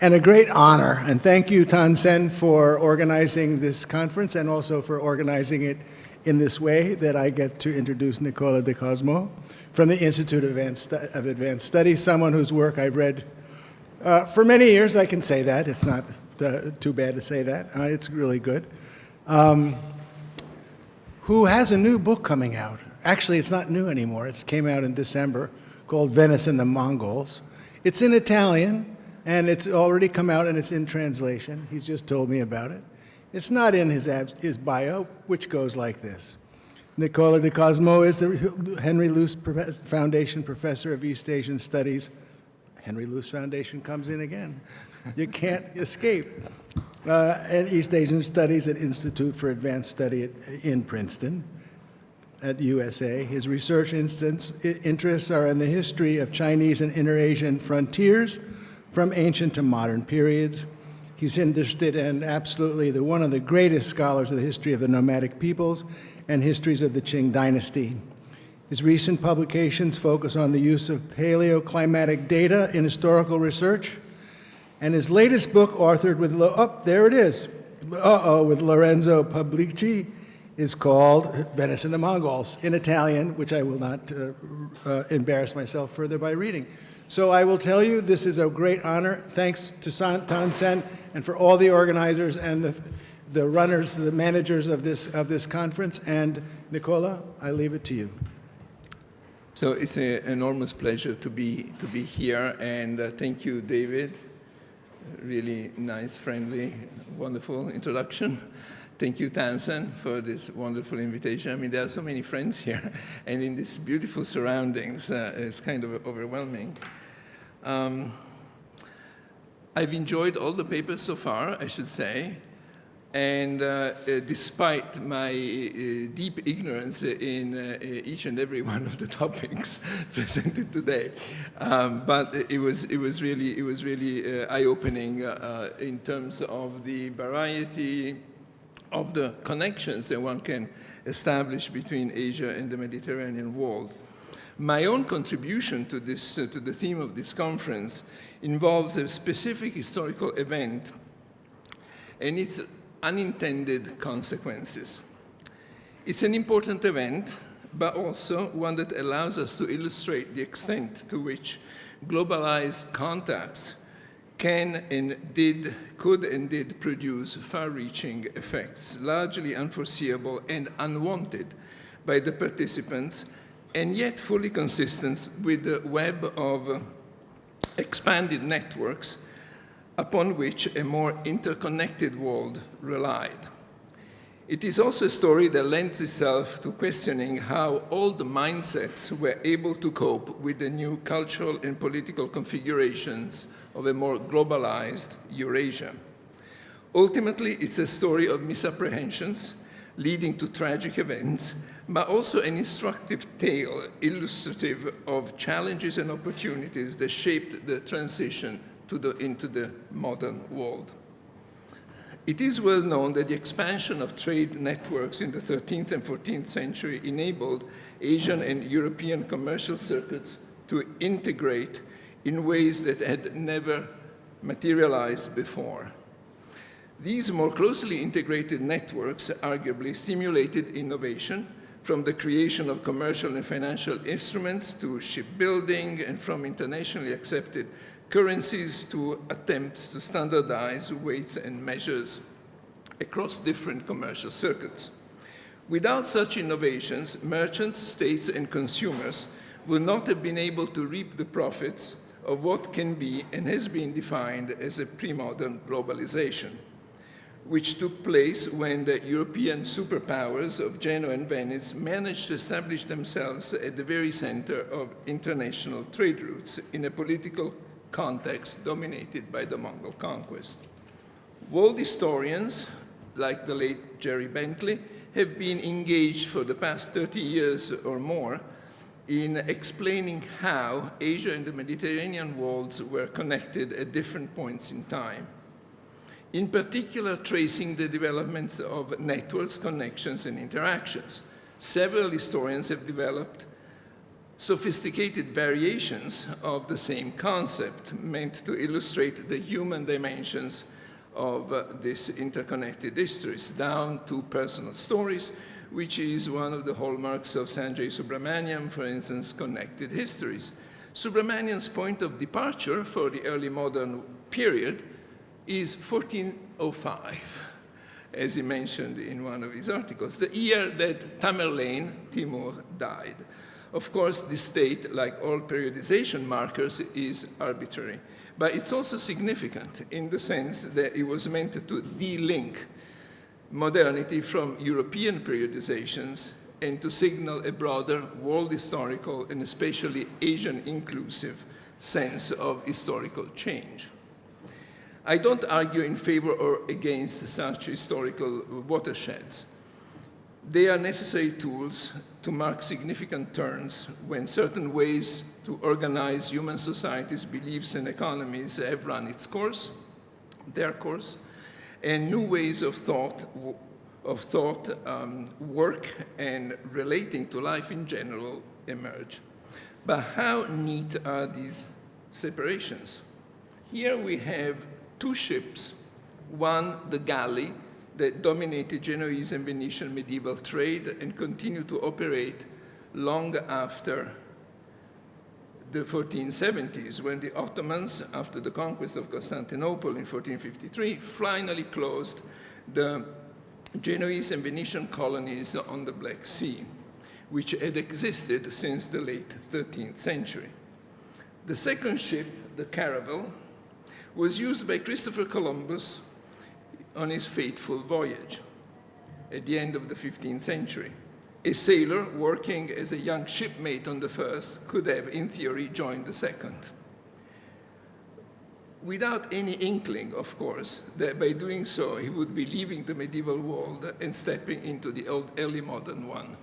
and a great honor. And thank you, Tansen, for organizing this conference and also for organizing it in this way that I get to introduce Nicola de Cosmo from the Institute of Advanced Studies, someone whose work I've read for many years. I can say that. It's not too bad to say that. It's really good. Who has a new book coming out. Actually, it's not new anymore. It came out in December, called Venice and the Mongols. It's in Italian, and it's already come out, and it's in translation. He's just told me about it. It's not in his bio, which goes like this. Nicola de Cosmo is the Henry Luce Foundation Professor of East Asian Studies. Henry Luce Foundation comes in again. You can't escape. And East Asian Studies at Institute for Advanced Study in Princeton at USA. His research interests are in the history of Chinese and Inter-Asian frontiers from ancient to modern periods. He's interested in absolutely one of the greatest scholars of the history of the nomadic peoples and histories of the Qing dynasty. His recent publications focus on the use of paleoclimatic data in historical research, and his latest book, authored with, with Lorenzo Publici, is called Venice and the Mongols, in Italian, which I will not embarrass myself further by reading. So I will tell you, this is a great honor. Thanks to Tansen and for all the organizers and the runners, the managers of this conference. And Nicola, I leave it to you. So it's an enormous pleasure to be here, and thank you, David. Really nice, friendly, wonderful introduction. Thank you, Tansen, for this wonderful invitation. I mean, there are so many friends here, and in these beautiful surroundings, it's kind of overwhelming. I've enjoyed all the papers so far, I should say, and despite my deep ignorance in each and every one of the topics presented today, but it was really eye-opening in terms of the variety of the connections that one can establish between Asia and the Mediterranean world. My own contribution to this, to the theme of this conference, involves a specific historical event and its unintended consequences. It's an important event, but also one that allows us to illustrate the extent to which globalized contacts could and did produce far-reaching effects, largely unforeseeable and unwanted by the participants, and yet fully consistent with the web of expanded networks upon which a more interconnected world relied. It is also a story that lends itself to questioning how old mindsets were able to cope with the new cultural and political configurations of a more globalized Eurasia. Ultimately, it's a story of misapprehensions leading to tragic events, but also an instructive tale illustrative of challenges and opportunities that shaped the transition into the modern world. It is well known that the expansion of trade networks in the 13th and 14th century enabled Asian and European commercial circuits to integrate in ways that had never materialized before. These more closely integrated networks arguably stimulated innovation, from the creation of commercial and financial instruments to shipbuilding, and from internationally accepted currencies to attempts to standardize weights and measures across different commercial circuits. Without such innovations, merchants, states, and consumers would not have been able to reap the profits of what can be and has been defined as a pre-modern globalization, which took place when the European superpowers of Genoa and Venice managed to establish themselves at the very center of international trade routes in a political context dominated by the Mongol conquest. World historians, like the late Jerry Bentley, have been engaged for the past 30 years or more in explaining how Asia and the Mediterranean worlds were connected at different points in time. In particular, tracing the developments of networks, connections, and interactions. Several historians have developed sophisticated variations of the same concept meant to illustrate the human dimensions of these interconnected histories, down to personal stories, which is one of the hallmarks of Sanjay Subramanian, for instance, connected histories. Subramanian's point of departure for the early modern period is 1405, as he mentioned in one of his articles, the year that Tamerlane, Timur, died. Of course, this date, like all periodization markers, is arbitrary. But it's also significant in the sense that it was meant to de-link modernity from European periodizations and to signal a broader world historical and especially Asian inclusive sense of historical change. I don't argue in favor or against such historical watersheds. They are necessary tools to mark significant turns when certain ways to organize human societies, beliefs, and economies have run their course, and new ways of thought, work, and relating to life in general emerge. But how neat are these separations? Here we have two ships, one, the galley, that dominated Genoese and Venetian medieval trade and continued to operate long after the 1470s, when the Ottomans, after the conquest of Constantinople in 1453, finally closed the Genoese and Venetian colonies on the Black Sea, which had existed since the late 13th century. The second ship, the caravel, was used by Christopher Columbus on his fateful voyage at the end of the 15th century. A sailor working as a young shipmate on the first could have, in theory, joined the second. Without any inkling, of course, that by doing so he would be leaving the medieval world and stepping into the early modern one.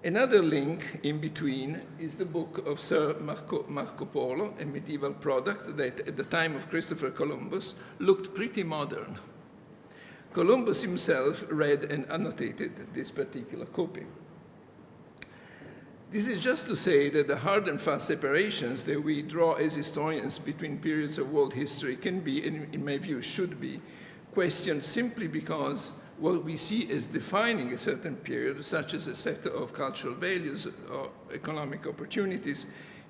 Another link in between is the book of Sir Marco Polo, a medieval product that at the time of Christopher Columbus looked pretty modern. Columbus himself read and annotated this particular copy. This is just to say that the hard and fast separations that we draw as historians between periods of world history can be, and in my view should be, questioned simply because what we see as defining a certain period, such as a set of cultural values or economic opportunities,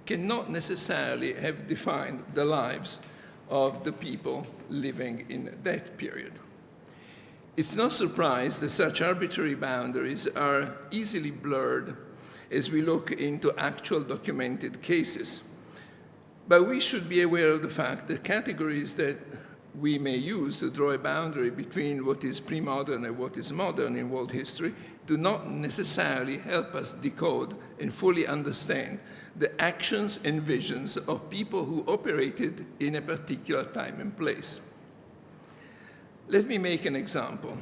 cannot necessarily have defined the lives of the people living in that period. It's no surprise that such arbitrary boundaries are easily blurred as we look into actual documented cases. But we should be aware of the fact that categories that we may use to draw a boundary between what is pre-modern and what is modern in world history do not necessarily help us decode and fully understand the actions and visions of people who operated in a particular time and place. Let me make an example.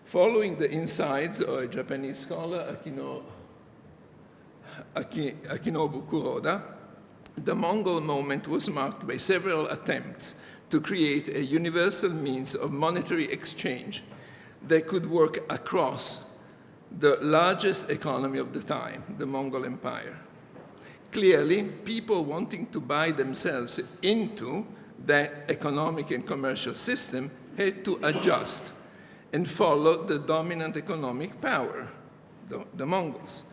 Following the insights of a Japanese scholar, Akinobu Kuroda, the Mongol moment was marked by several attempts to create a universal means of monetary exchange that could work across the largest economy of the time, the Mongol Empire. Clearly, people wanting to buy themselves into that economic and commercial system had to adjust and follow the dominant economic power, the Mongols.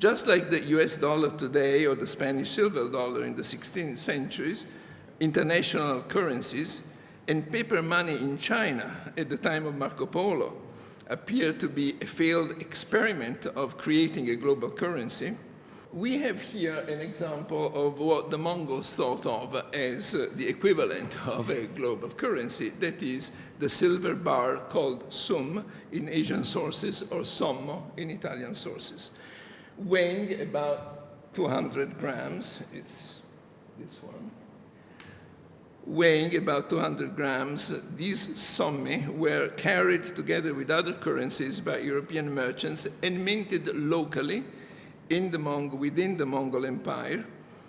Just like the US dollar today or the Spanish silver dollar in the 16th centuries, international currencies and paper money in China at the time of Marco Polo appeared to be a failed experiment of creating a global currency. We have here an example of what the Mongols thought of as the equivalent of a global currency, that is the silver bar called sum in Asian sources or sommo in Italian sources, weighing about 200 grams. It's this one. Weighing about 200 grams, these sommi were carried together with other currencies by European merchants and minted locally within the Mongol Empire,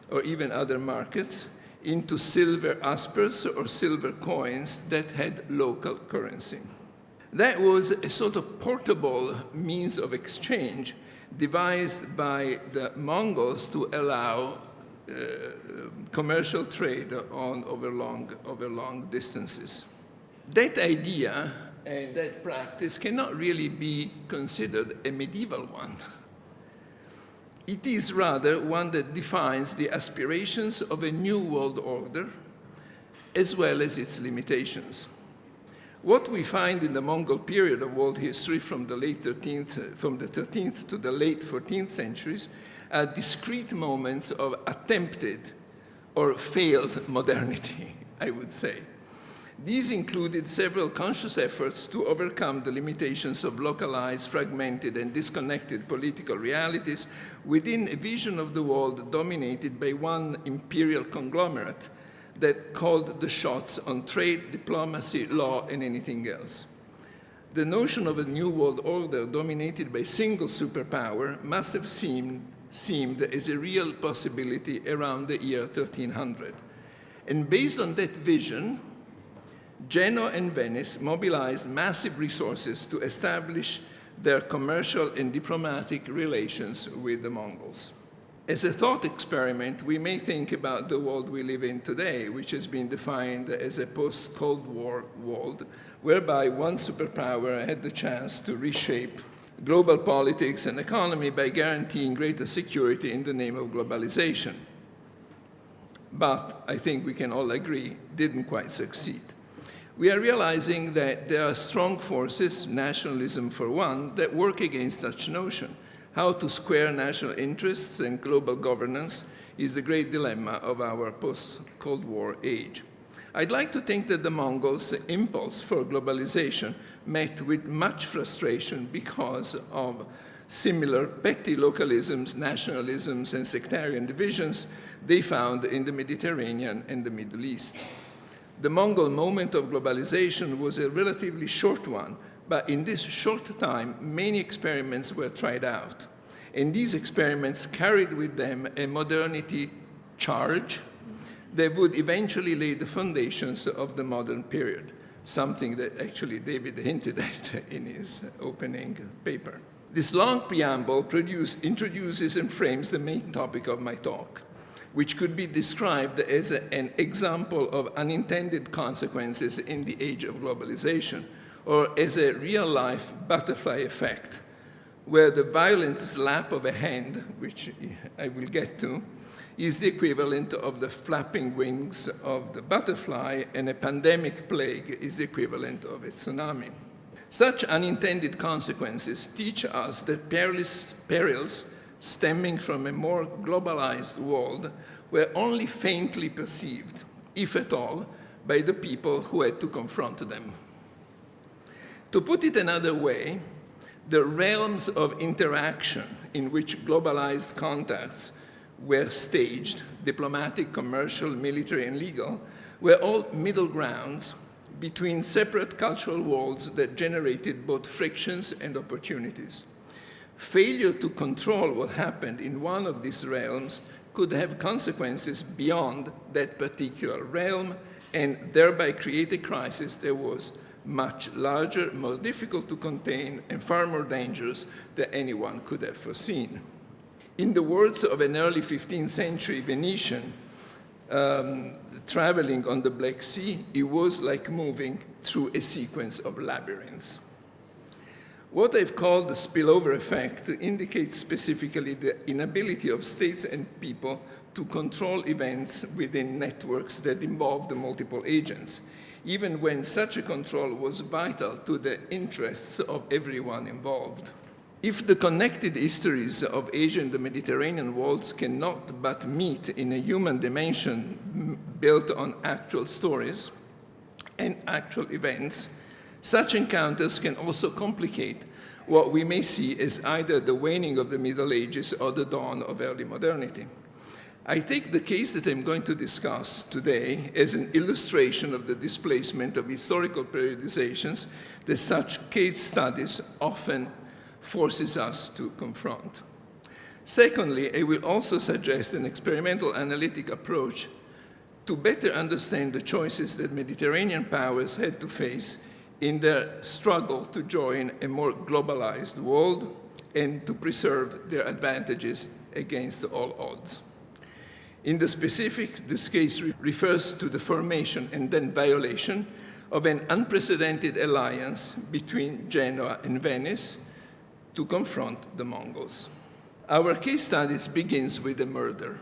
or even other markets, into silver aspers or silver coins that had local currency. That was a sort of portable means of exchange devised by the Mongols to allow commercial trade over long distances. That idea and that practice cannot really be considered a medieval one. It is rather one that defines the aspirations of a new world order, as well as its limitations. What we find in the Mongol period of world history from the 13th to the late 14th centuries are discrete moments of attempted or failed modernity, I would say. These included several conscious efforts to overcome the limitations of localized, fragmented, and disconnected political realities within a vision of the world dominated by one imperial conglomerate that called the shots on trade, diplomacy, law, and anything else. The notion of a new world order dominated by a single superpower must have seemed as a real possibility around the year 1300. And based on that vision, Genoa and Venice mobilized massive resources to establish their commercial and diplomatic relations with the Mongols. As a thought experiment, we may think about the world we live in today, which has been defined as a post-Cold War world, whereby one superpower had the chance to reshape global politics and economy by guaranteeing greater security in the name of globalization. But I think we can all agree, didn't quite succeed. We are realizing that there are strong forces, nationalism for one, that work against such notion. How to square national interests and global governance is the great dilemma of our post-Cold War age. I'd like to think that the Mongols' impulse for globalization met with much frustration because of similar petty localisms, nationalisms, and sectarian divisions they found in the Mediterranean and the Middle East. The Mongol moment of globalization was a relatively short one, but in this short time, many experiments were tried out. And these experiments carried with them a modernity charge that would eventually lay the foundations of the modern period, something that actually David hinted at in his opening paper. This long preamble introduces and frames the main topic of my talk, which could be described as an example of unintended consequences in the age of globalization, or as a real-life butterfly effect, where the violent slap of a hand, which I will get to, is the equivalent of the flapping wings of the butterfly, and a pandemic plague is the equivalent of a tsunami. Such unintended consequences teach us that perils stemming from a more globalized world were only faintly perceived, if at all, by the people who had to confront them. To put it another way, the realms of interaction in which globalized contacts were staged, diplomatic, commercial, military, and legal, were all middle grounds between separate cultural worlds that generated both frictions and opportunities. Failure to control what happened in one of these realms could have consequences beyond that particular realm and thereby create a crisis that was much larger, more difficult to contain, and far more dangerous than anyone could have foreseen. In the words of an early 15th century Venetian traveling on the Black Sea, it was like moving through a sequence of labyrinths. What I've called the spillover effect indicates specifically the inability of states and people to control events within networks that involved multiple agents, even when such a control was vital to the interests of everyone involved. If the connected histories of Asia and the Mediterranean worlds cannot but meet in a human dimension built on actual stories and actual events, such encounters can also complicate what we may see as either the waning of the Middle Ages or the dawn of early modernity. I take the case that I'm going to discuss today as an illustration of the displacement of historical periodizations that such case studies often forces us to confront. Secondly, I will also suggest an experimental analytic approach to better understand the choices that Mediterranean powers had to face in their struggle to join a more globalized world and to preserve their advantages against all odds. In the specific, this case refers to the formation and then violation of an unprecedented alliance between Genoa and Venice to confront the Mongols. Our case study begins with a murder,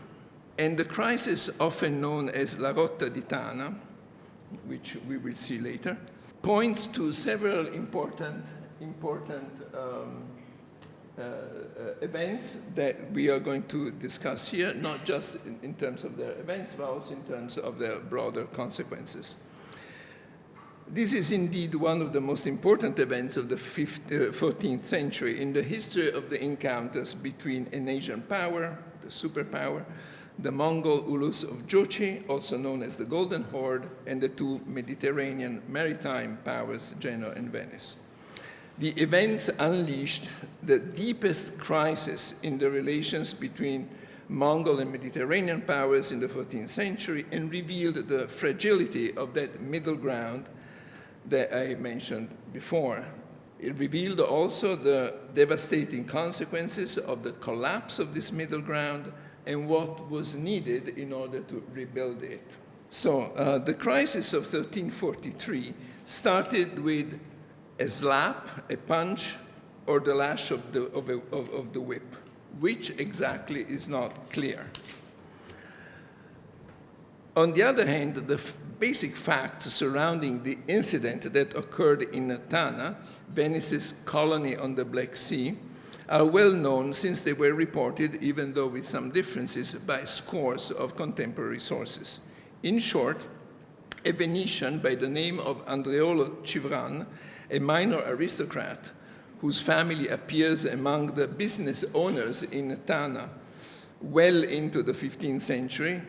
and the crisis, often known as La Rotta di Tana, which we will see later, points to several important events that we are going to discuss here, not just in terms of their events, but also in terms of their broader consequences. This is indeed one of the most important events of the 14th century in the history of the encounters between an Asian power, the superpower, the Mongol Ulus of Jochi, also known as the Golden Horde, and the two Mediterranean maritime powers, Genoa and Venice. The events unleashed the deepest crisis in the relations between Mongol and Mediterranean powers in the 14th century and revealed the fragility of that middle ground that I mentioned before. It revealed also the devastating consequences of the collapse of this middle ground and what was needed in order to rebuild it. So the crisis of 1343 started with a slap, a punch, or the lash of the whip, which exactly is not clear. On the other hand, the basic facts surrounding the incident that occurred in Tana, Venice's colony on the Black Sea, are well known since they were reported, even though with some differences, by scores of contemporary sources. In short, a Venetian by the name of Andreolo Civran, a minor aristocrat whose family appears among the business owners in Tana well into the 15th century,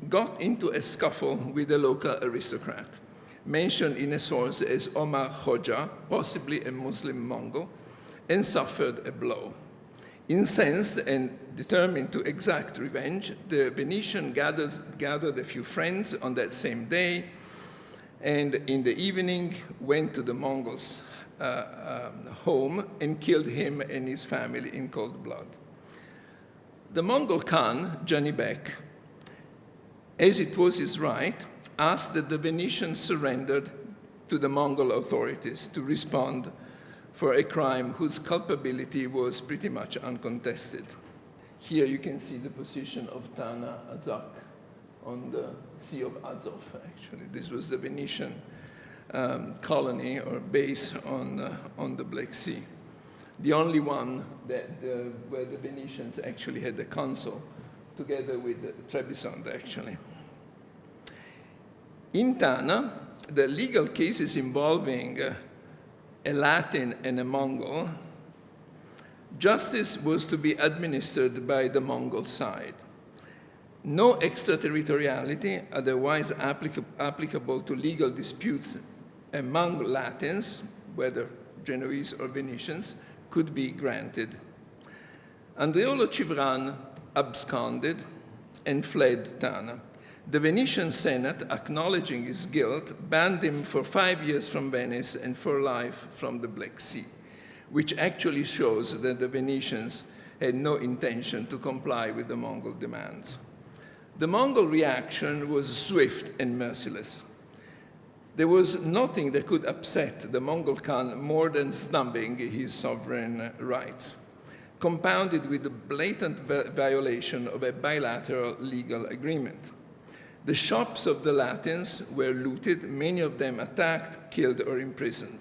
got into a scuffle with a local aristocrat, mentioned in a source as Omar Hoja, possibly a Muslim Mongol, and suffered a blow. Incensed and determined to exact revenge, the Venetian gathered a few friends on that same day, and in the evening went to the Mongols' home and killed him and his family in cold blood. The Mongol Khan, Janibek, as it was his right, asked that the Venetians surrendered to the Mongol authorities to respond for a crime whose culpability was pretty much uncontested. Here you can see the position of Tana Azak on the Sea of Azov, actually. This was the Venetian colony or base on the Black Sea. The only one that, where the Venetians actually had a consul, together with Trebisond, actually. In Tana, the legal cases involving a Latin and a Mongol, justice was to be administered by the Mongol side. No extraterritoriality, otherwise applicable to legal disputes among Latins, whether Genoese or Venetians, could be granted. Andreolo Civran absconded and fled Tana. The Venetian Senate, acknowledging his guilt, banned him for 5 years from Venice and for life from the Black Sea, which actually shows that the Venetians had no intention to comply with the Mongol demands. The Mongol reaction was swift and merciless. There was nothing that could upset the Mongol Khan more than snubbing his sovereign rights, compounded with the blatant violation of a bilateral legal agreement. The shops of the Latins were looted, many of them attacked, killed, or imprisoned,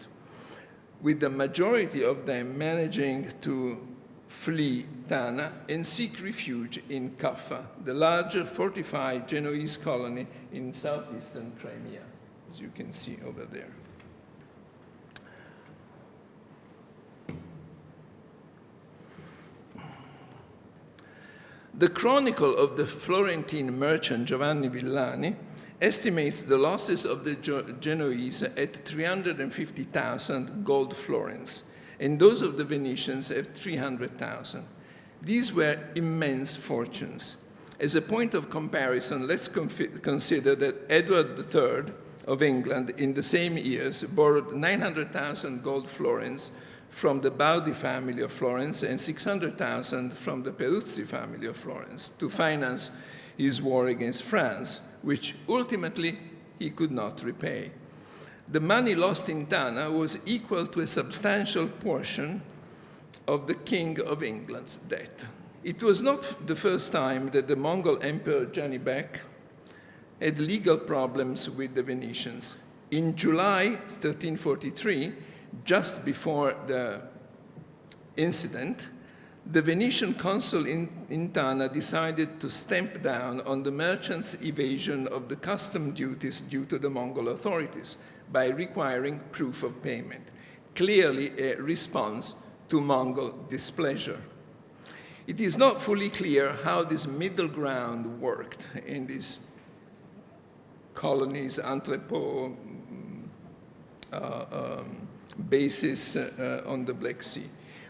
with the majority of them managing to flee Tana and seek refuge in Kaffa, the larger fortified Genoese colony in southeastern Crimea, as you can see over there. The chronicle of the Florentine merchant Giovanni Villani estimates the losses of the Genoese at 350,000 gold florins, and those of the Venetians at 300,000. These were immense fortunes. As a point of comparison, let's consider that Edward III of England in the same years borrowed 900,000 gold florins from the Baudi family of Florence and 600,000 from the Peruzzi family of Florence to finance his war against France, which ultimately he could not repay. The money lost in Tana was equal to a substantial portion of the King of England's debt. It was not the first time that the Mongol Emperor Janibek had legal problems with the Venetians. In July 1343, just before the incident, the Venetian consul in Tana decided to stamp down on the merchants' evasion of the custom duties due to the Mongol authorities by requiring proof of payment, clearly a response to Mongol displeasure. It is not fully clear how this middle ground worked in these colonies, entrepot, bases on the Black Sea.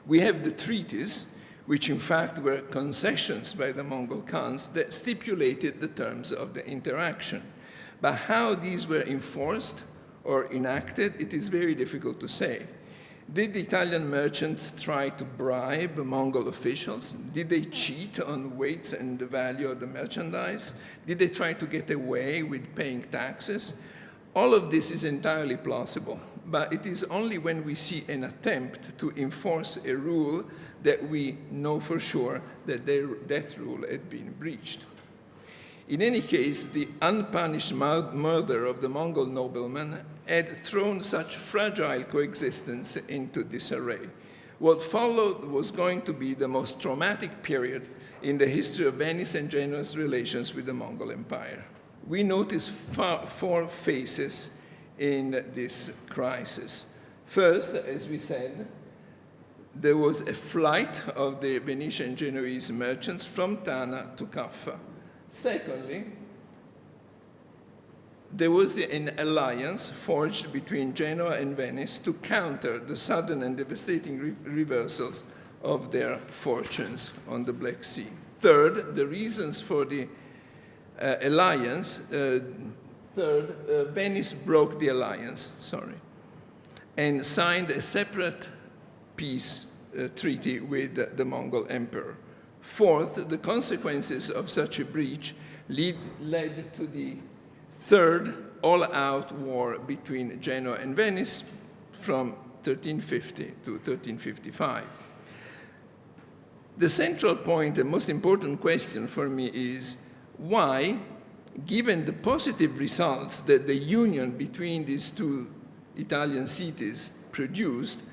We have the treaties, which in fact were concessions by the Mongol Khans that stipulated the terms of the interaction. But how these were enforced or enacted, it is very difficult to say. Did the Italian merchants try to bribe Mongol officials? Did they cheat on weights and the value of the merchandise? Did they try to get away with paying taxes? All of this is entirely plausible, but it is only when we see an attempt to enforce a rule that we know for sure that that rule had been breached. In any case, the unpunished murder of the Mongol nobleman had thrown such fragile coexistence into disarray. What followed was going to be the most traumatic period in the history of Venice and Genoa's relations with the Mongol Empire. We notice four phases in this crisis. First, as we said, there was a flight of the Venetian Genoese merchants from Tana to Caffa. Secondly, there was an alliance forged between Genoa and Venice to counter the sudden and devastating reversals of their fortunes on the Black Sea. Third, the reasons for the alliance. Venice broke the alliance, and signed a separate peace treaty with the Mongol emperor. Fourth, the consequences of such a breach led to the third all-out war between Genoa and Venice from 1350 to 1355. The central point, the most important question for me is why, given the positive results that the union between these two Italian cities produced,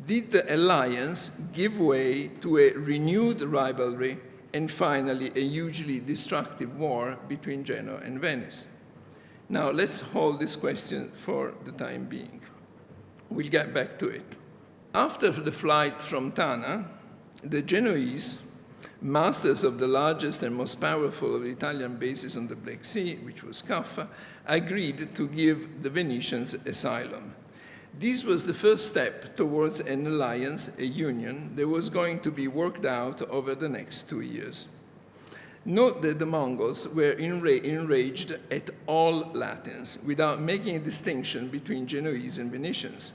did the alliance give way to a renewed rivalry and finally a hugely destructive war between Genoa and Venice? Now let's hold this question for the time being. We'll get back to it. After the flight from Tana, the Genoese, masters of the largest and most powerful of the Italian bases on the Black Sea, which was Caffa, agreed to give the Venetians asylum. This was the first step towards an alliance, a union, that was going to be worked out over the next 2 years. Note that the Mongols were enraged at all Latins without making a distinction between Genoese and Venetians.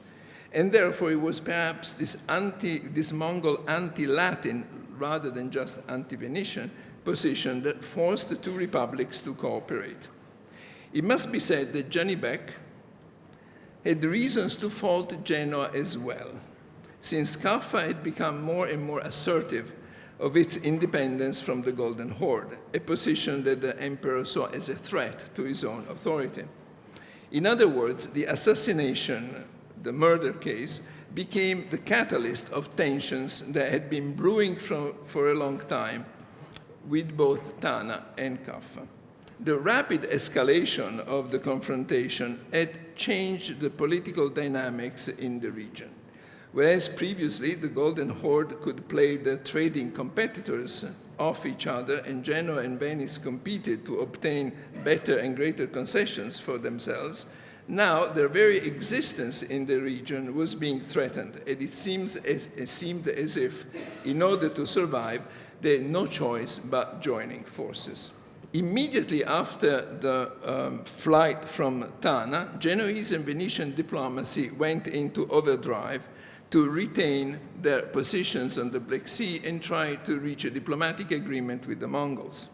And therefore it was perhaps this Mongol anti-Latin rather than just anti-Venetian position that forced the two republics to cooperate. It must be said that Janibek had reasons to fault Genoa as well, since Caffa had become more and more assertive of its independence from the Golden Horde, a position that the emperor saw as a threat to his own authority. In other words, the assassination, the murder case, became the catalyst of tensions that had been brewing for a long time with both Tana and Caffa. The rapid escalation of the confrontation had changed the political dynamics in the region. Whereas previously the Golden Horde could play the trading competitors off each other and Genoa and Venice competed to obtain better and greater concessions for themselves, now their very existence in the region was being threatened, and it seemed as if, in order to survive, they had no choice but joining forces. Immediately after the flight from Tana, Genoese and Venetian diplomacy went into overdrive to retain their positions on the Black Sea and try to reach a diplomatic agreement with the Mongols.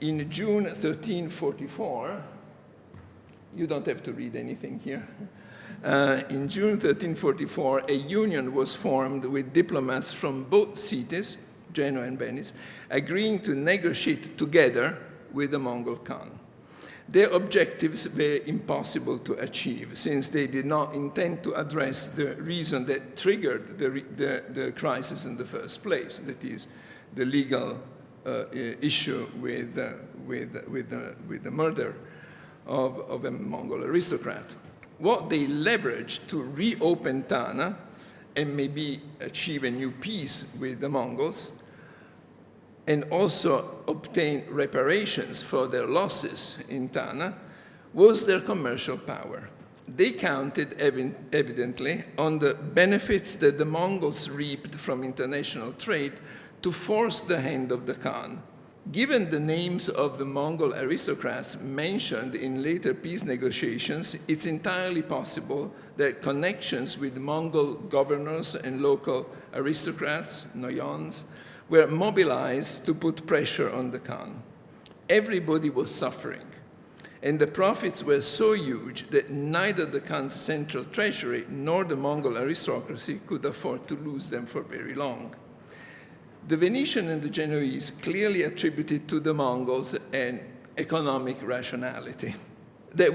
In June 1344, you don't have to read anything here. In June 1344, a union was formed with diplomats from both cities, Genoa and Venice, agreeing to negotiate together with the Mongol Khan. Their objectives were impossible to achieve, since they did not intend to address the reason that triggered the crisis in the first place, that is, the legal issue with the murder of a Mongol aristocrat. What they leveraged to reopen Tana and maybe achieve a new peace with the Mongols, and also obtain reparations for their losses in Tana, was their commercial power. They counted evidently on the benefits that the Mongols reaped from international trade to force the hand of the Khan. Given the names of the Mongol aristocrats mentioned in later peace negotiations, it's entirely possible that connections with Mongol governors and local aristocrats, noyons, were mobilized to put pressure on the Khan. Everybody was suffering, and the profits were so huge that neither the Khan's central treasury nor the Mongol aristocracy could afford to lose them for very long. The Venetian and the Genoese clearly attributed to the Mongols an economic rationality. This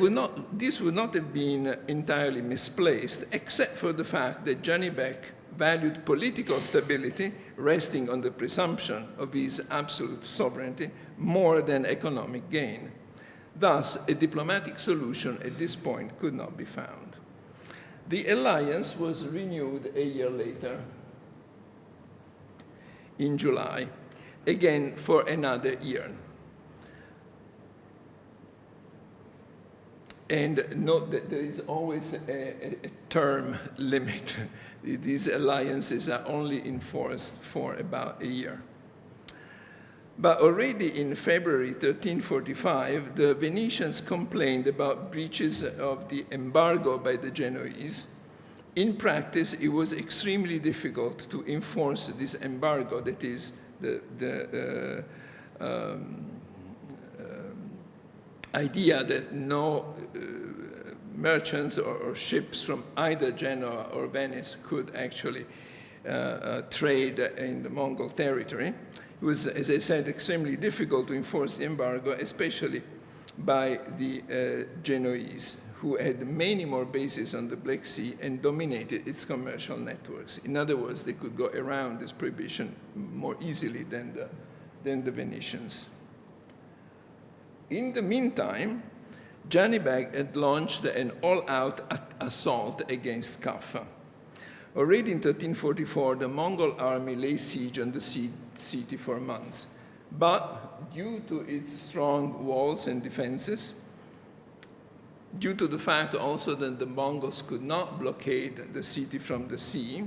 would not have been entirely misplaced, except for the fact that Gianni Bek valued political stability, resting on the presumption of his absolute sovereignty, more than economic gain. Thus, a diplomatic solution at this point could not be found. The alliance was renewed a year later, in July, again for another year. And note that there is always a term limit. These alliances are only enforced for about a year. But already in February 1345, the Venetians complained about breaches of the embargo by the Genoese. In practice, it was extremely difficult to enforce this embargo, that is, the idea that no merchants or ships from either Genoa or Venice could actually trade in the Mongol territory. It was, as I said, extremely difficult to enforce the embargo, especially by the Genoese, who had many more bases on the Black Sea and dominated its commercial networks. In other words, they could go around this prohibition more easily than the Venetians. In the meantime, Gianni Beg had launched an all-out assault against Kaffa. Already in 1344, the Mongol army lay siege on the city for months. But due to its strong walls and defenses, due to the fact also that the Mongols could not blockade the city from the sea,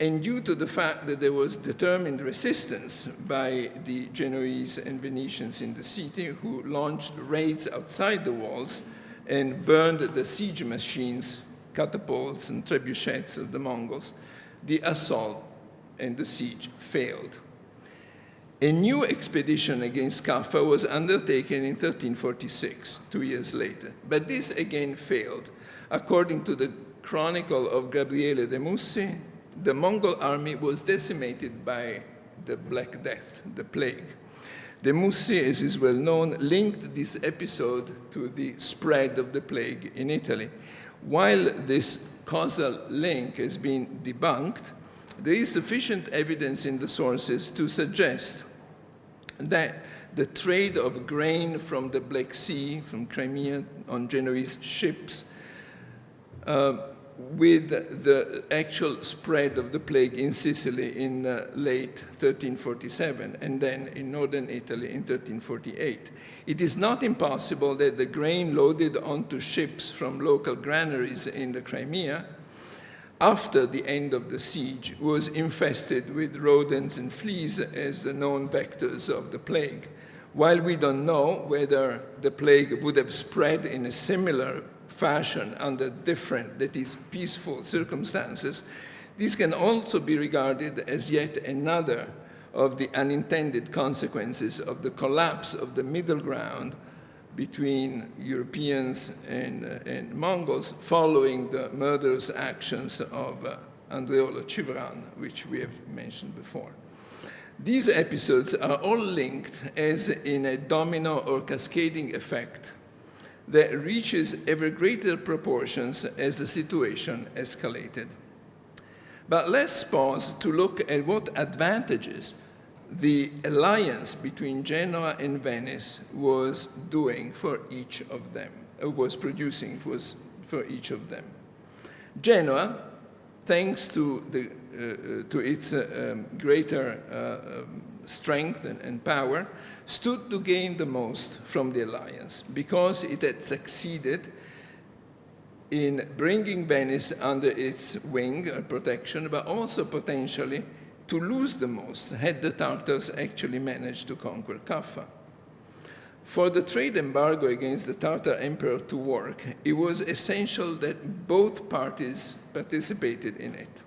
and due to the fact that there was determined resistance by the Genoese and Venetians in the city, who launched raids outside the walls and burned the siege machines, catapults and trebuchets of the Mongols, the assault and the siege failed. A new expedition against Kaffa was undertaken in 1346, 2 years later, but this again failed. According to the Chronicle of Gabriele de Mussi, the Mongol army was decimated by the Black Death, the plague. De Mussi, as is well known, linked this episode to the spread of the plague in Italy. While this causal link has been debunked, there is sufficient evidence in the sources to suggest that the trade of grain from the Black Sea, from Crimea, on Genoese ships, with the actual spread of the plague in Sicily in late 1347, and then in northern Italy in 1348. It is not impossible that the grain loaded onto ships from local granaries in the Crimea after the end of the siege was infested with rodents and fleas as the known vectors of the plague. While we don't know whether the plague would have spread in a similar fashion under different, that is, peaceful circumstances, this can also be regarded as yet another of the unintended consequences of the collapse of the middle ground between Europeans and Mongols following the murderous actions of Andreolo Civran, which we have mentioned before. These episodes are all linked as in a domino or cascading effect that reaches ever greater proportions as the situation escalated. But let's pause to look at what advantages the alliance between Genoa and Venice was doing for each of them, was producing for each of them. Genoa, thanks to its greater strength and power, stood to gain the most from the alliance because it had succeeded in bringing Venice under its wing or protection, but also potentially to lose the most had the Tartars actually managed to conquer Kaffa. For the trade embargo against the Tartar emperor to work, it was essential that both parties participated in it.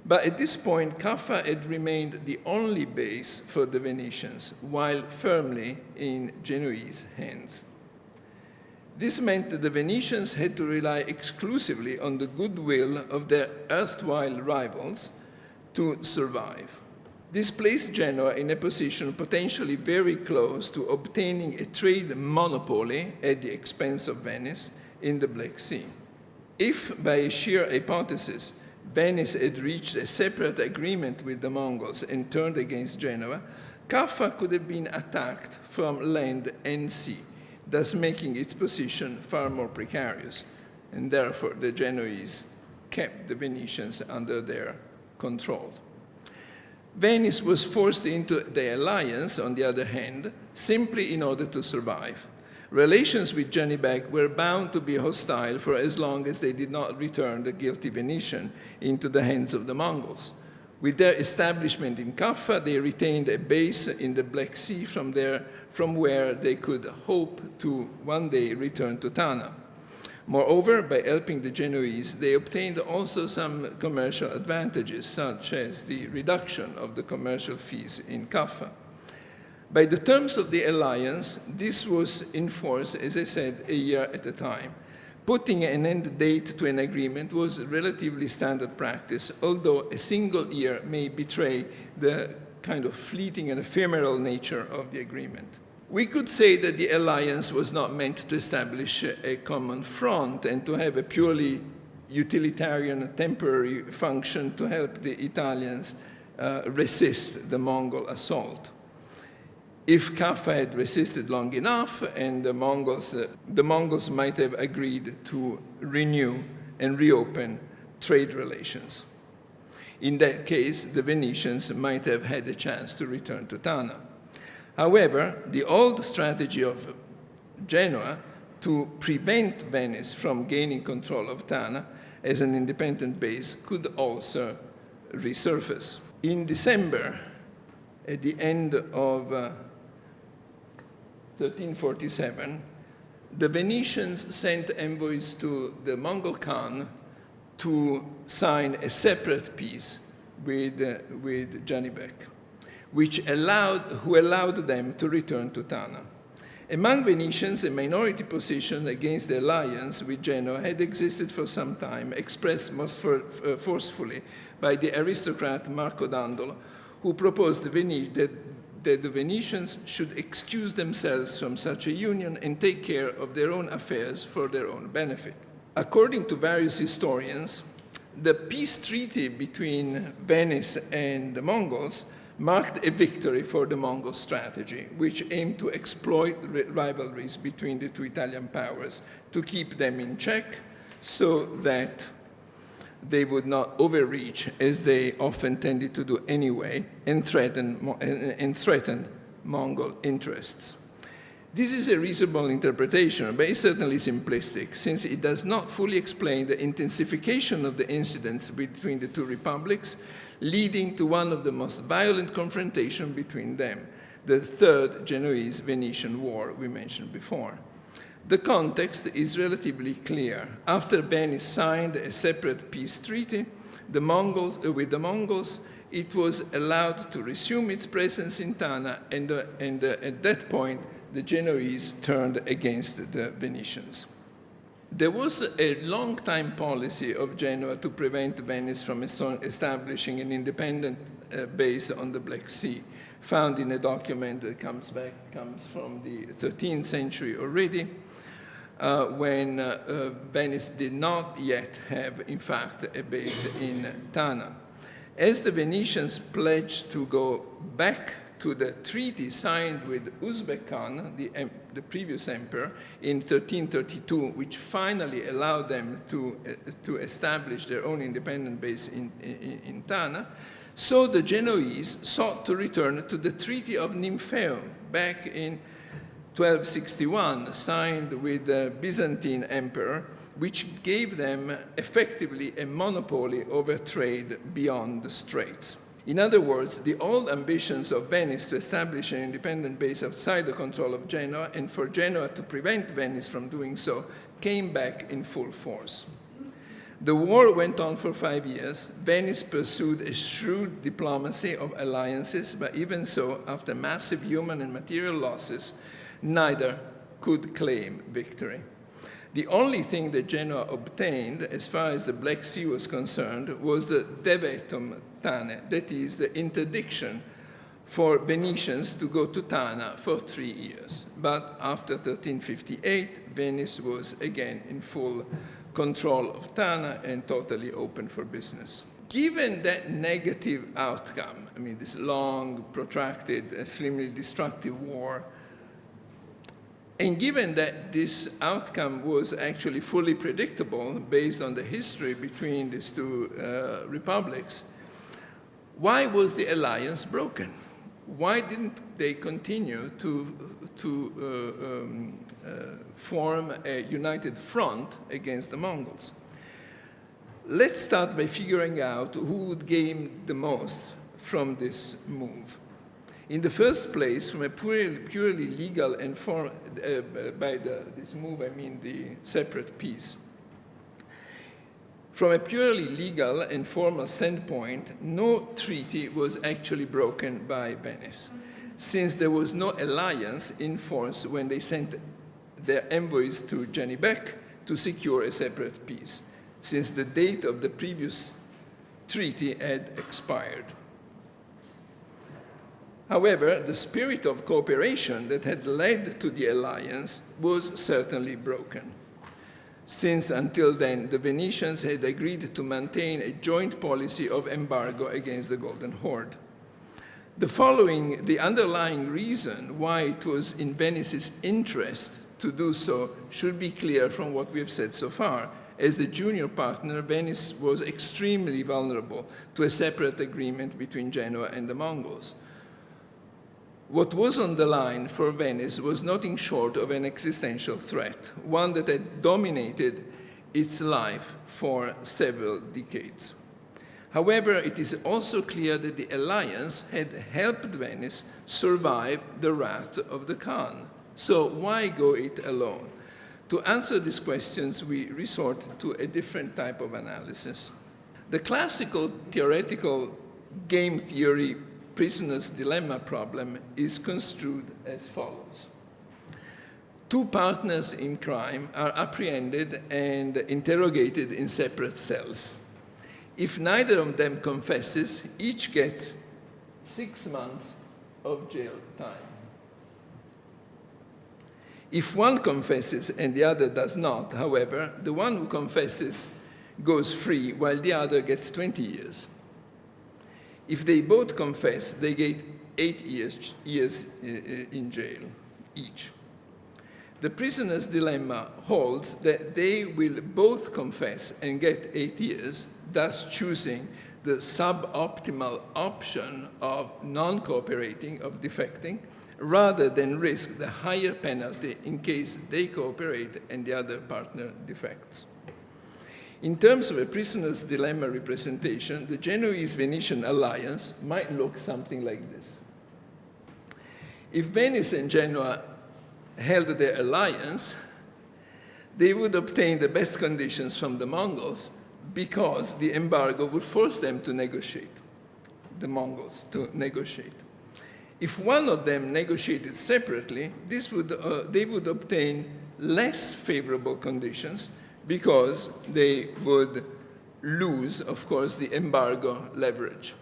But at this point, Kaffa had remained the only base for the Venetians, while firmly in Genoese hands. This meant that the Venetians had to rely exclusively on the goodwill of their erstwhile rivals to survive. This placed Genoa in a position potentially very close to obtaining a trade monopoly at the expense of Venice in the Black Sea. If, by a sheer hypothesis, Venice had reached a separate agreement with the Mongols and turned against Genoa, Kaffa could have been attacked from land and sea, thus making its position far more precarious, and therefore the Genoese kept the Venetians under their control. Venice was forced into the alliance, on the other hand, simply in order to survive. Relations with Janibek were bound to be hostile for as long as they did not return the guilty Venetian into the hands of the Mongols. With their establishment in Kaffa, they retained a base in the Black Sea from where they could hope to one day return to Tana. Moreover, by helping the Genoese, they obtained also some commercial advantages, such as the reduction of the commercial fees in Kaffa. By the terms of the alliance, this was in force, as I said, a year at a time. Putting an end date to an agreement was relatively standard practice, although a single year may betray the kind of fleeting and ephemeral nature of the agreement. We could say that the alliance was not meant to establish a common front and to have a purely utilitarian temporary function to help the Italians resist the Mongol assault. If Kaffa had resisted long enough, and the Mongols might have agreed to renew and reopen trade relations. In that case, the Venetians might have had a chance to return to Tana. However, the old strategy of Genoa to prevent Venice from gaining control of Tana as an independent base could also resurface. In December, at the end of 1347, the Venetians sent envoys to the Mongol Khan to sign a separate peace with Janibek, who allowed them to return to Tana. Among Venetians, a minority position against the alliance with Genoa had existed for some time, expressed most forcefully by the aristocrat Marco Dandolo, who proposed that the Venetians should excuse themselves from such a union and take care of their own affairs for their own benefit. According to various historians, the peace treaty between Venice and the Mongols marked a victory for the Mongol strategy, which aimed to exploit rivalries between the two Italian powers to keep them in check so that they would not overreach, as they often tended to do anyway, and threaten Mongol interests. This is a reasonable interpretation, but it's certainly simplistic, since it does not fully explain the intensification of the incidents between the two republics, leading to one of the most violent confrontations between them, the Third Genoese-Venetian War we mentioned before. The context is relatively clear. After Venice signed a separate peace treaty with the Mongols, it was allowed to resume its presence in Tana, and at that point, the Genoese turned against the Venetians. There was a long-time policy of Genoa to prevent Venice from establishing an independent base on the Black Sea, found in a document that comes from the 13th century already, when Venice did not yet have, in fact, a base in Tana. As the Venetians pledged to go back to the treaty signed with Uzbek Khan, the previous emperor, in 1332, which finally allowed them to establish their own independent base in Tana, so the Genoese sought to return to the Treaty of Nymphaeum back in 1261, signed with the Byzantine emperor, which gave them effectively a monopoly over trade beyond the straits. In other words, the old ambitions of Venice to establish an independent base outside the control of Genoa, and for Genoa to prevent Venice from doing so, came back in full force. The war went on for 5 years. Venice pursued a shrewd diplomacy of alliances, but even so, after massive human and material losses, neither could claim victory. The only thing that Genoa obtained, as far as the Black Sea was concerned, was the devetum Tane, that is, the interdiction for Venetians to go to Tana for 3 years. But after 1358, Venice was again in full control of Tana and totally open for business. Given that negative outcome, I mean, this long, protracted, extremely destructive war, and given that this outcome was actually fully predictable based on the history between these two republics, why was the alliance broken? Why didn't they continue to form a united front against the Mongols? Let's start by figuring out who would gain the most from this move. In the first place, from a purely legal and this move I mean the separate peace. From a purely legal and formal standpoint, no treaty was actually broken by Venice, since there was no alliance in force when they sent their envoys to Janibek to secure a separate peace, since the date of the previous treaty had expired. However, the spirit of cooperation that had led to the alliance was certainly broken, since until then the Venetians had agreed to maintain a joint policy of embargo against the Golden Horde. The underlying reason why it was in Venice's interest to do so should be clear from what we have said so far. As the junior partner, Venice was extremely vulnerable to a separate agreement between Genoa and the Mongols. What was on the line for Venice was nothing short of an existential threat, one that had dominated its life for several decades. However, it is also clear that the alliance had helped Venice survive the wrath of the Khan. So why go it alone? To answer these questions, we resort to a different type of analysis. The classical theoretical game theory prisoner's dilemma problem is construed as follows. Two partners in crime are apprehended and interrogated in separate cells. If neither of them confesses, each gets 6 months of jail time. If one confesses and the other does not, however, the one who confesses goes free while the other gets 20 years. If they both confess, they get 8 years in jail each. The prisoner's dilemma holds that they will both confess and get 8 years, thus choosing the suboptimal option of non-cooperating, of defecting, rather than risk the higher penalty in case they cooperate and the other partner defects. In terms of a prisoner's dilemma representation, the Genoese-Venetian alliance might look something like this. If Venice and Genoa held their alliance, they would obtain the best conditions from the Mongols because the embargo would force them to negotiate, the Mongols to negotiate. If one of them negotiated separately, they would obtain less favorable conditions because they would lose, of course, the embargo leverage,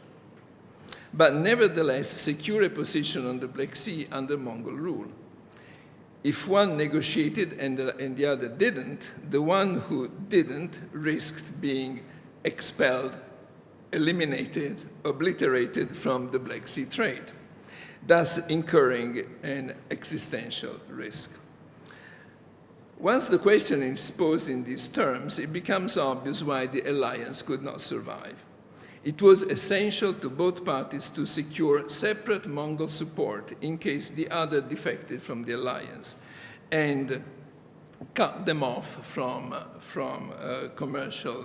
but nevertheless secure a position on the Black Sea under Mongol rule. If one negotiated and the other didn't, the one who didn't risked being expelled, eliminated, obliterated from the Black Sea trade, thus incurring an existential risk. Once the question is posed in these terms, it becomes obvious why the alliance could not survive. It was essential to both parties to secure separate Mongol support in case the other defected from the alliance and cut them off from the commercial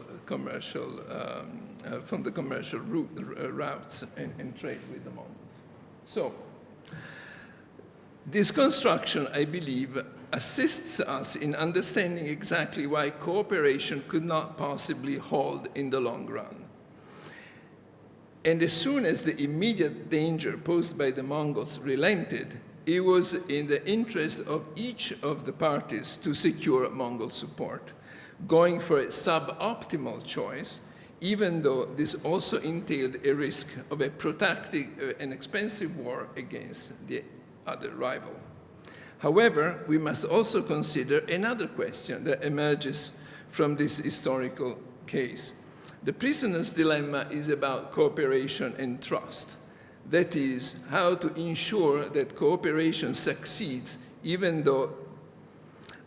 routes and trade with the Mongols. So, this construction, I believe, assists us in understanding exactly why cooperation could not possibly hold in the long run. And as soon as the immediate danger posed by the Mongols relented, it was in the interest of each of the parties to secure Mongol support, going for a suboptimal choice, even though this also entailed a risk of a protracted and expensive war against the other rival. However, we must also consider another question that emerges from this historical case. The prisoner's dilemma is about cooperation and trust. That is, how to ensure that cooperation succeeds even though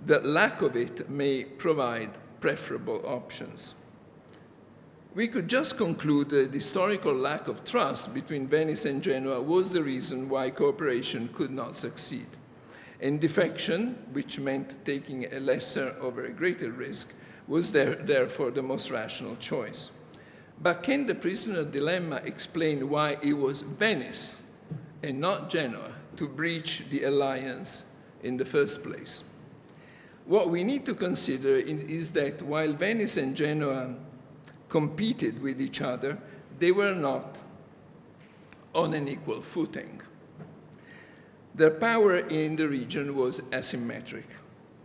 the lack of it may provide preferable options. We could just conclude that the historical lack of trust between Venice and Genoa was the reason why cooperation could not succeed. And defection, which meant taking a lesser over a greater risk, was therefore the most rational choice. But can the prisoner dilemma explain why it was Venice and not Genoa to breach the alliance in the first place? What we need to consider is that while Venice and Genoa competed with each other, they were not on an equal footing. Their power in the region was asymmetric,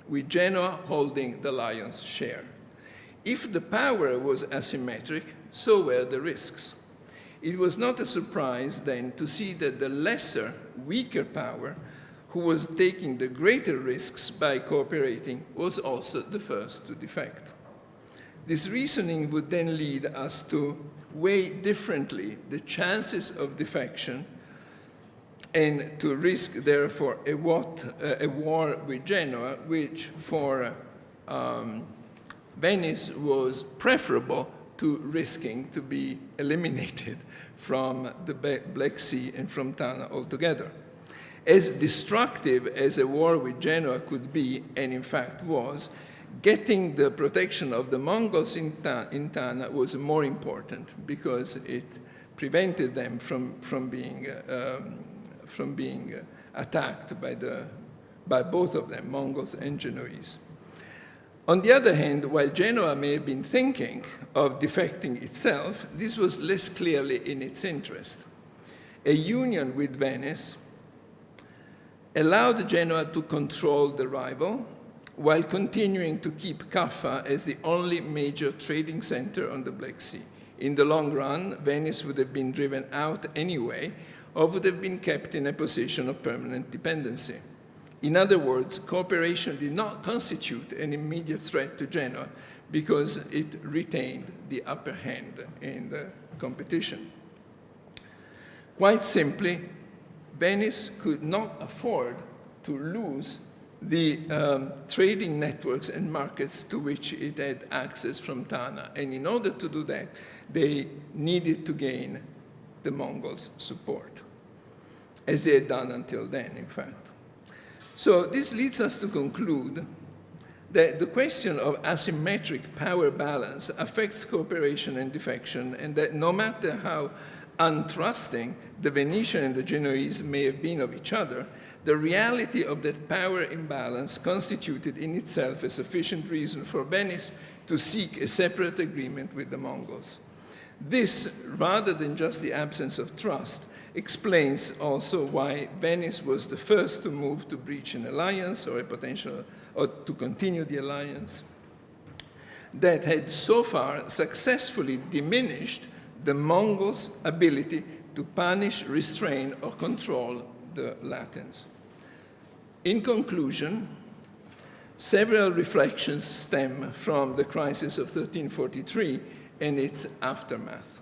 with Genoa holding the lion's share. If the power was asymmetric, so were the risks. It was not a surprise then to see that the lesser, weaker power, who was taking the greater risks by cooperating, was also the first to defect. This reasoning would then lead us to weigh differently the chances of defection and to risk, therefore, a war with Genoa, which for Venice was preferable to risking to be eliminated from the Black Sea and from Tana altogether. As destructive as a war with Genoa could be, and in fact was, getting the protection of the Mongols in Tana was more important because it prevented them from being attacked by both of them, Mongols and Genoese. On the other hand, while Genoa may have been thinking of defecting itself, this was less clearly in its interest. A union with Venice allowed Genoa to control the rival while continuing to keep Kaffa as the only major trading center on the Black Sea. In the long run, Venice would have been driven out anyway, or would have been kept in a position of permanent dependency. In other words, cooperation did not constitute an immediate threat to Genoa because it retained the upper hand in the competition. Quite simply, Venice could not afford to lose the trading networks and markets to which it had access from Tana. And in order to do that, they needed to gain the Mongols' support, as they had done until then, in fact. So this leads us to conclude that the question of asymmetric power balance affects cooperation and defection, and that no matter how untrusting the Venetian and the Genoese may have been of each other, the reality of that power imbalance constituted in itself a sufficient reason for Venice to seek a separate agreement with the Mongols. This, rather than just the absence of trust, explains also why Venice was the first to move to breach an alliance or to continue the alliance that had so far successfully diminished the Mongols' ability to punish, restrain, or control the Latins. In conclusion, several reflections stem from the crisis of 1343 and its aftermath.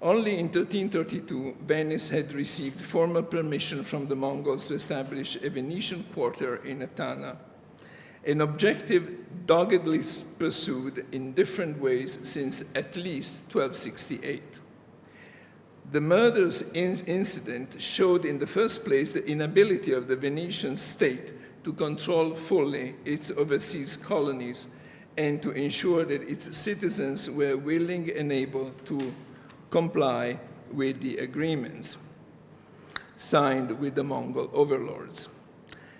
Only in 1332, Venice had received formal permission from the Mongols to establish a Venetian quarter in Etana, an objective doggedly pursued in different ways since at least 1268. The murderous incident showed in the first place the inability of the Venetian state to control fully its overseas colonies and to ensure that its citizens were willing and able to comply with the agreements signed with the Mongol overlords.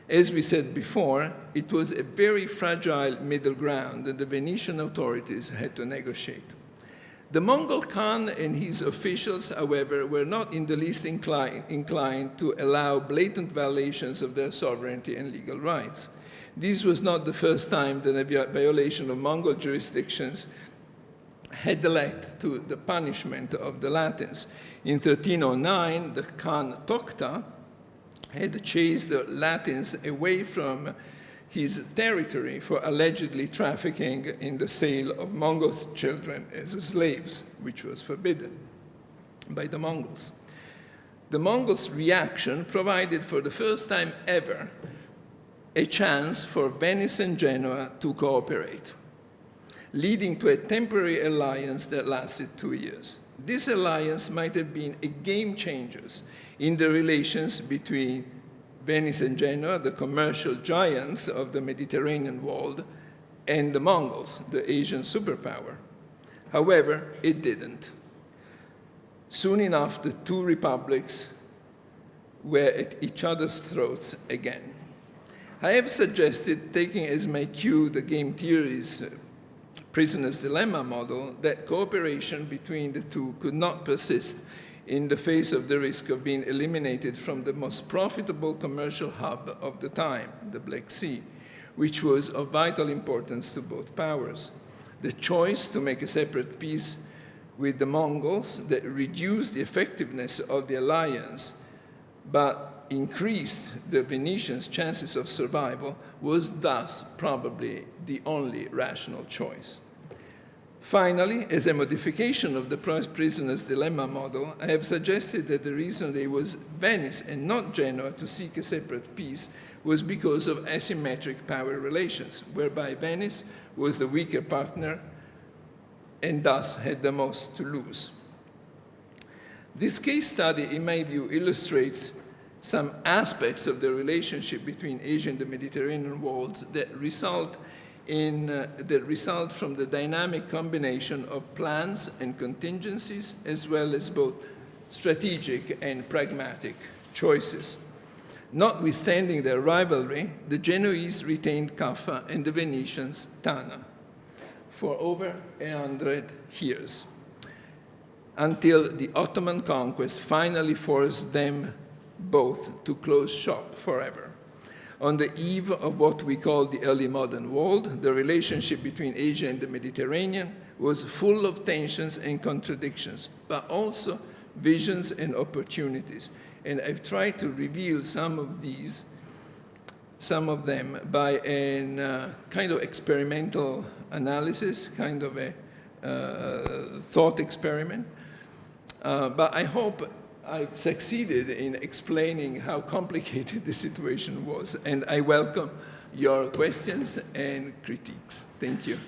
As we said before, it was a very fragile middle ground that the Venetian authorities had to negotiate. The Mongol Khan and his officials, however, were not in the least inclined to allow blatant violations of their sovereignty and legal rights. This was not the first time that a violation of Mongol jurisdictions had led to the punishment of the Latins. In 1309, the Khan Tokhta had chased the Latins away from his territory for allegedly trafficking in the sale of Mongol children as slaves, which was forbidden by the Mongols. The Mongols' reaction provided for the first time ever a chance for Venice and Genoa to cooperate, leading to a temporary alliance that lasted 2 years. This alliance might have been a game changer in the relations between Venice and Genoa, the commercial giants of the Mediterranean world, and the Mongols, the Asian superpower. However, it didn't. Soon enough, the two republics were at each other's throats again. I have suggested, taking as my cue the game theory's prisoner's dilemma model, that cooperation between the two could not persist in the face of the risk of being eliminated from the most profitable commercial hub of the time, the Black Sea, which was of vital importance to both powers. The choice to make a separate peace with the Mongols that reduced the effectiveness of the alliance but increased the Venetians' chances of survival was thus probably the only rational choice. Finally, as a modification of the prisoner's dilemma model, I have suggested that the reason it was Venice and not Genoa to seek a separate peace was because of asymmetric power relations, whereby Venice was the weaker partner and thus had the most to lose. This case study, in my view, illustrates some aspects of the relationship between Asia and the Mediterranean worlds that result from the dynamic combination of plans and contingencies, as well as both strategic and pragmatic choices. Notwithstanding their rivalry, the Genoese retained Caffa and the Venetians Tana for over 100 years, until the Ottoman conquest finally forced them both to close shop forever. On the eve of what we call the early modern world, the relationship between Asia and the Mediterranean was full of tensions and contradictions, but also visions and opportunities. And I've tried to reveal some of them by a kind of experimental analysis, kind of a thought experiment. But I hope I've succeeded in explaining how complicated the situation was, and I welcome your questions and critiques. Thank you.